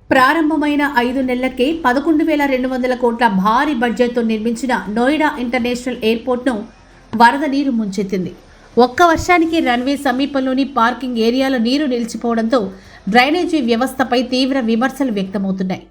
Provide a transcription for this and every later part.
ప్రారంభమైన 5 నెలలకే 11,200 కోట్ల భారీ బడ్జెట్తో నిర్మించిన నోయిడా ఇంటర్నేషనల్ ఎయిర్పోర్ట్ను వరద నీరు ముంచెత్తింది. ఒక్క వర్షానికి రన్వే సమీపంలోని పార్కింగ్ ఏరియాలో నీరు నిలిచిపోవడంతో డ్రైనేజీ వ్యవస్థపై తీవ్ర విమర్శలు వ్యక్తమవుతున్నాయి.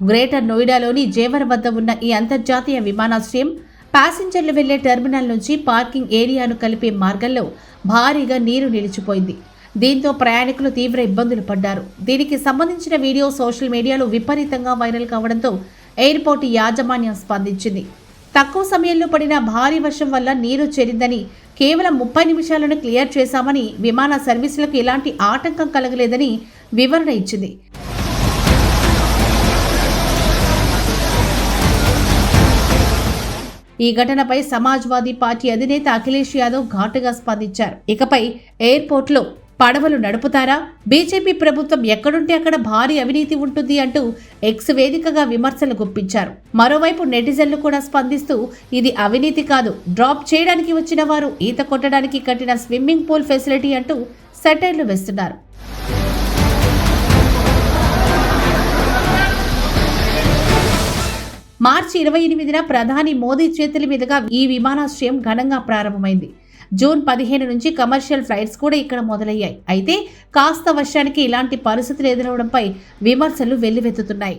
గ్రేటర్ నోయిడాలోని జేవర్ వద్ద ఉన్న ఈ అంతర్జాతీయ విమానాశ్రయం ప్యాసింజర్లు వెళ్లే టెర్మినల్ నుంచి పార్కింగ్ ఏరియాను కలిపే మార్గంలో భారీగా నీరు నిలిచిపోయింది. దీంతో ప్రయాణికులు తీవ్ర ఇబ్బందులు పడ్డారు. దీనికి సంబంధించిన వీడియో సోషల్ మీడియాలో విపరీతంగా వైరల్ కావడంతో ఎయిర్పోర్ట్ యాజమాన్యం స్పందించింది. తక్కువ సమయంలో పడిన భారీ వర్షం వల్ల నీరు చేరిందని, కేవలం 30 నిమిషాలను క్లియర్ చేశామని, విమాన సర్వీసులకు ఎలాంటి ఆటంకం కలగలేదని వివరణ ఇచ్చింది. ఈ ఘటనపై సమాజ్వాదీ పార్టీ అధినేత అఖిలేష్ యాదవ్ ఘాటుగా స్పందించారు. ఇకపై ఎయిర్పోర్ట్లో పడవలు నడుపుతారా? బీజేపీ ప్రభుత్వం ఎక్కడుంటే అక్కడ భారీ అవినీతి ఉంటుంది అంటూ ఎక్స్ వేదికగా విమర్శలు గుప్పించారు. మరోవైపు నెటిజన్లు కూడా స్పందిస్తూ ఇది అవినీతి కాదు, డ్రాప్ చేయడానికి వచ్చిన వారు ఈత కొట్టడానికి కట్టిన స్విమ్మింగ్ పూల్ ఫెసిలిటీ అంటూ సెటైర్లు వేస్తున్నారు. మార్చి 28న ప్రధాని మోదీ చేతుల మీదుగా ఈ విమానాశ్రయం ఘనంగా ప్రారంభమైంది. జూన్ 15 నుంచి కమర్షియల్ ఫ్లైట్స్ కూడా ఇక్కడ మొదలయ్యాయి. అయితే కాస్త వర్షానికి ఇలాంటి పరిస్థితులు ఎదురవడంపై విమర్శలు వెల్లువెత్తుతున్నాయి.